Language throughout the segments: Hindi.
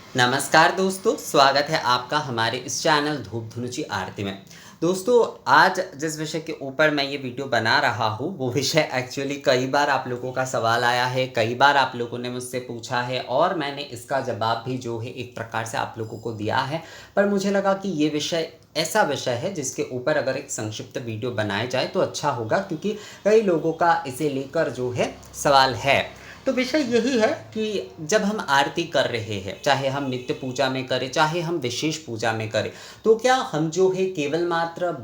नमस्कार दोस्तों, स्वागत है आपका हमारे इस चैनल धूप धुनुची आरती में। दोस्तों, आज जिस विषय के ऊपर मैं ये वीडियो बना रहा हूँ, वो विषय एक्चुअली कई बार आप लोगों का सवाल आया है, कई बार आप लोगों ने मुझसे पूछा है और मैंने इसका जवाब भी जो है एक प्रकार से आप लोगों को दिया है। पर मुझे लगा कि ये विषय ऐसा विषय है जिसके ऊपर अगर एक संक्षिप्त वीडियो बनाया जाए तो अच्छा होगा, क्योंकि कई लोगों का इसे लेकर जो है सवाल है। तो विषय यही है कि जब हम आरती कर रहे हैं, चाहे हम नित्य पूजा में करें, चाहे हम विशेष पूजा में करें, तो क्या हम जो है केवल मात्र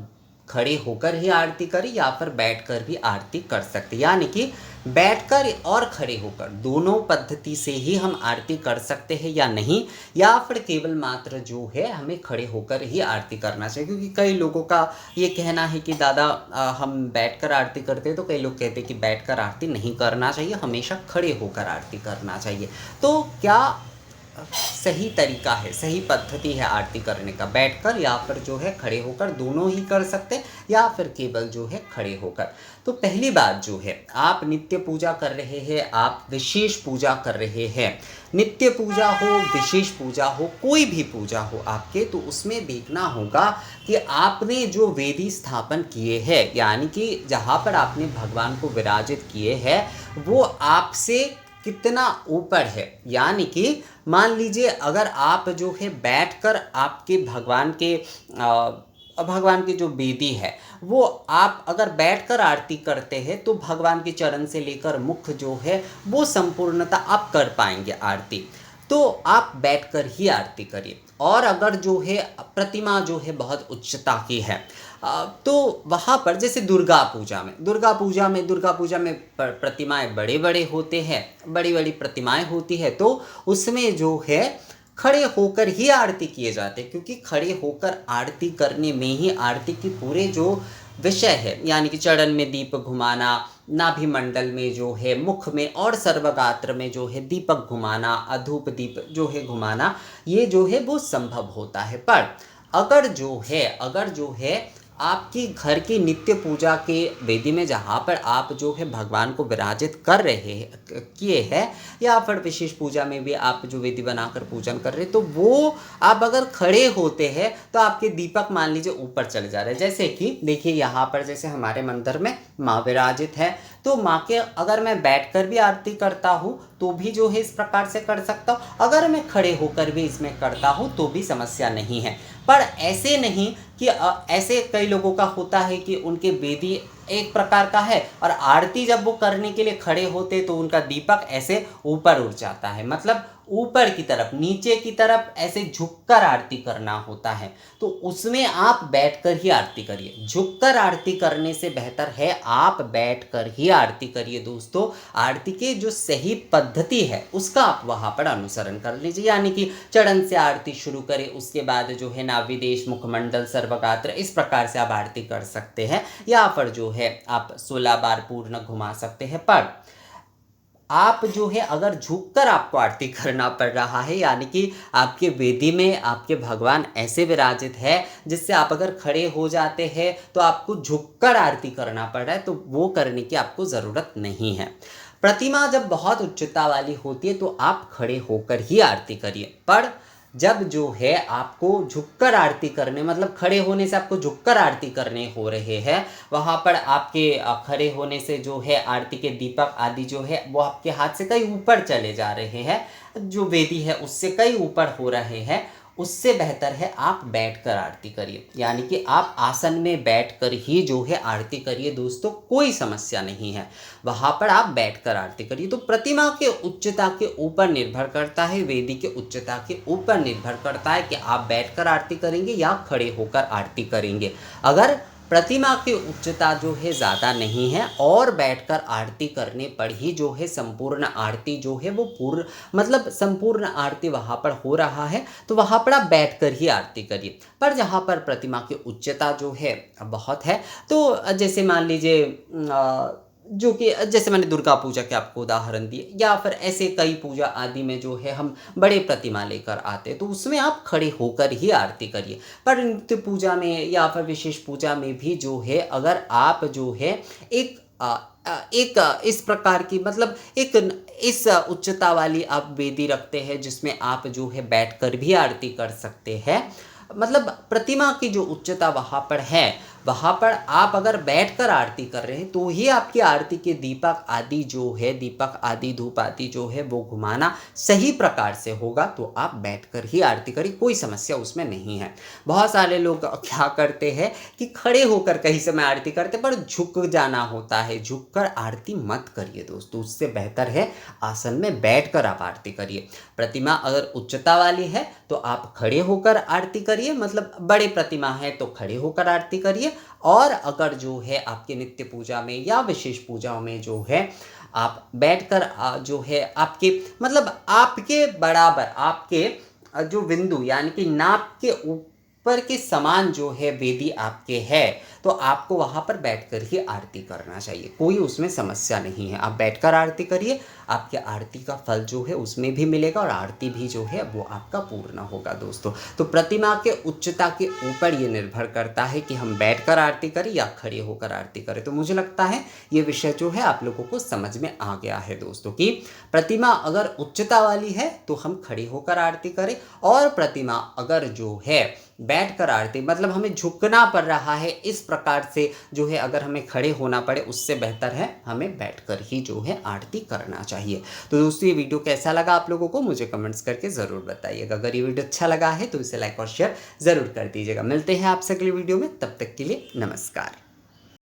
खड़े होकर ही आरती करें या फिर बैठकर भी आरती कर सकते हैं। यानी कि बैठकर और खड़े होकर दोनों पद्धति से ही हम आरती कर सकते हैं या नहीं, या फिर केवल मात्र जो है हमें खड़े होकर ही आरती करना चाहिए। क्योंकि कई लोगों का ये कहना है कि दादा हम बैठकर आरती करते हैं, तो कई लोग कहते हैं कि बैठकर आरती नहीं करना चाहिए, हमेशा खड़े होकर आरती करना चाहिए। तो क्या सही तरीका है, सही पद्धति है आरती करने का बैठकर या फिर जो है खड़े होकर, दोनों ही कर सकते हैं या फिर केवल जो है खड़े होकर। तो पहली बात जो है, आप नित्य पूजा कर रहे हैं, आप विशेष पूजा कर रहे हैं, नित्य पूजा हो, विशेष पूजा हो, कोई भी पूजा हो आपके, तो उसमें देखना होगा कि आपने जो वेदी स्थापन किए हैं, यानी कि जहाँ पर आपने भगवान को विराजित किए हैं, वो आपसे कितना ऊपर है। यानी कि मान लीजिए अगर आप जो है बैठकर आपके भगवान की जो वेदी है, वो आप अगर बैठकर आरती करते हैं तो भगवान के चरण से लेकर मुख जो है वो संपूर्णता आप कर पाएंगे आरती। तो आप बैठकर ही आरती करिए। और अगर जो है प्रतिमा जो है बहुत उच्चता की है, तो वहाँ पर जैसे दुर्गा पूजा में प्रतिमाएं बड़े बड़े होते हैं, बड़ी बड़ी प्रतिमाएं होती है, तो उसमें जो है खड़े होकर ही आरती किए जाते हैं। क्योंकि खड़े होकर आरती करने में ही आरती की पूरे जो विषय है, यानी कि चरण में दीप घुमाना, नाभि मंडल में जो है, मुख में और सर्वगात्र में जो है दीपक घुमाना, अधूप दीप जो है घुमाना, ये जो है वो संभव होता है। पर अगर जो है आपकी घर की नित्य पूजा के वेदी में, जहाँ पर आप जो है भगवान को विराजित कर रहे किए हैं, या फिर विशेष पूजा में भी आप जो वेदी बनाकर पूजन कर रहे हैं, तो वो आप अगर खड़े होते हैं तो आपके दीपक मान लीजिए ऊपर चले जा रहे हैं। जैसे कि देखिए यहाँ पर जैसे हमारे मंदिर में माँ विराजित है, तो माँ के अगर मैं बैठकर भी आरती करता हूँ तो भी जो है इस प्रकार से कर सकता हूँ, अगर मैं खड़े होकर भी इसमें करता हूँ तो भी समस्या नहीं है। पर ऐसे नहीं कि ऐसे कई लोगों का होता है कि उनके वेदी एक प्रकार का है और आरती जब वो करने के लिए खड़े होते तो उनका दीपक ऐसे ऊपर उठ जाता है, मतलब ऊपर की तरफ, नीचे की तरफ ऐसे झुककर आरती करना होता है। तो उसमें आप बैठकर ही आरती करिए। झुककर आरती करने से बेहतर है आप बैठकर ही आरती करिए। दोस्तों, आरती के जो सही पद्धति है उसका आप वहाँ पर अनुसरण कर लीजिए। यानी कि चरण से आरती शुरू करें, उसके बाद जो है नाभिदेश, मुखमंडल, सर्वगात्र, इस प्रकार से आप आरती कर सकते हैं, या फिर जो है आप 16 बार पूर्ण घुमा सकते हैं। पर आप जो है अगर झुककर आपको आरती करना पड़ रहा है, यानी कि आपके वेदी में आपके भगवान ऐसे विराजित है जिससे आप अगर खड़े हो जाते हैं तो आपको झुककर आरती करना पड़ रहा है, तो वो करने की आपको ज़रूरत नहीं है। प्रतिमा जब बहुत उच्चता वाली होती है तो आप खड़े होकर ही आरती करिए। पर जब जो है आपको झुककर आरती करने, मतलब खड़े होने से आपको झुककर आरती करने हो रहे हैं, वहाँ पर आपके खड़े होने से जो है आरती के दीपक आदि जो है वो आपके हाथ से कहीं ऊपर चले जा रहे हैं, जो वेदी है उससे कहीं ऊपर हो रहे हैं, उससे बेहतर है आप बैठकर आरती करिए। यानी कि आप आसन में बैठकर ही जो है आरती करिए। दोस्तों, कोई समस्या नहीं है, वहाँ पर आप बैठकर आरती करिए। तो प्रतिमा के उच्चता के ऊपर निर्भर करता है, वेदी के उच्चता के ऊपर निर्भर करता है कि आप बैठकर आरती करेंगे या खड़े होकर आरती करेंगे। अगर प्रतिमा की उच्चता जो है ज़्यादा नहीं है और बैठकर आरती करने पर ही जो है संपूर्ण आरती जो है वो मतलब संपूर्ण आरती वहाँ पर हो रहा है, तो वहाँ पर आप बैठकर ही आरती करिए। पर जहाँ पर प्रतिमा की उच्चता जो है बहुत है, तो जैसे मान लीजिए जो कि जैसे मैंने दुर्गा पूजा के आपको उदाहरण दिए, या फिर ऐसे कई पूजा आदि में जो है हम बड़े प्रतिमा लेकर आते हैं, तो उसमें आप खड़े होकर ही आरती करिए। पर नित्य पूजा में या फिर विशेष पूजा में भी जो है अगर आप जो है एक एक इस प्रकार की मतलब एक इस उच्चता वाली आप वेदी रखते हैं जिसमें आप जो है बैठकर भी आरती कर सकते हैं। मतलब प्रतिमा की जो उच्चता वहाँ पर है, वहाँ पर आप अगर बैठकर आरती कर रहे हैं तो ही आपकी आरती के दीपक आदि जो है, दीपक आदि धूप आदि जो है वो घुमाना सही प्रकार से होगा। तो आप बैठकर ही आरती करिए, कोई समस्या उसमें नहीं है। बहुत सारे लोग क्या करते हैं कि खड़े होकर कहीं समय आरती करते, पर झुक जाना होता है। झुककर आरती मत करिए दोस्तों, उससे बेहतर है आसन में बैठकर आप आरती करिए। प्रतिमा अगर उच्चता वाली है तो आप खड़े होकर आरती करिए, मतलब बड़े प्रतिमा है तो खड़े होकर आरती करिए। और अगर जो है आपके नित्य पूजा में या विशेष पूजाओं में जो है आप बैठकर जो है आपके मतलब आपके बराबर आपके जो बिंदु यानी कि नाप के ऊपर के समान जो है वेदी आपके है, तो आपको वहाँ पर बैठकर ही आरती करना चाहिए, कोई उसमें समस्या नहीं है। आप बैठकर आरती करिए, आपके आरती का फल जो है उसमें भी मिलेगा और आरती भी जो है वो आपका पूर्ण होगा दोस्तों। तो प्रतिमा के उच्चता के ऊपर ये निर्भर करता है कि हम बैठकर आरती करें या खड़े होकर आरती करें। तो मुझे लगता है ये विषय जो है आप लोगों को समझ में आ गया है दोस्तों कि प्रतिमा अगर उच्चता वाली है तो हम खड़े होकर आरती करें, और प्रतिमा अगर जो है बैठकर आरती मतलब हमें झुकना पड़ रहा है, इस प्रकार से जो है अगर हमें खड़े होना पड़े उससे बेहतर है हमें बैठकर ही जो है आरती करना चाहिए। तो दोस्तों ये वीडियो कैसा लगा आप लोगों को मुझे कमेंट्स करके ज़रूर बताइएगा। अगर ये वीडियो अच्छा लगा है तो इसे लाइक और शेयर ज़रूर कर दीजिएगा। मिलते हैं आपसे अगली वीडियो में, तब तक के लिए नमस्कार।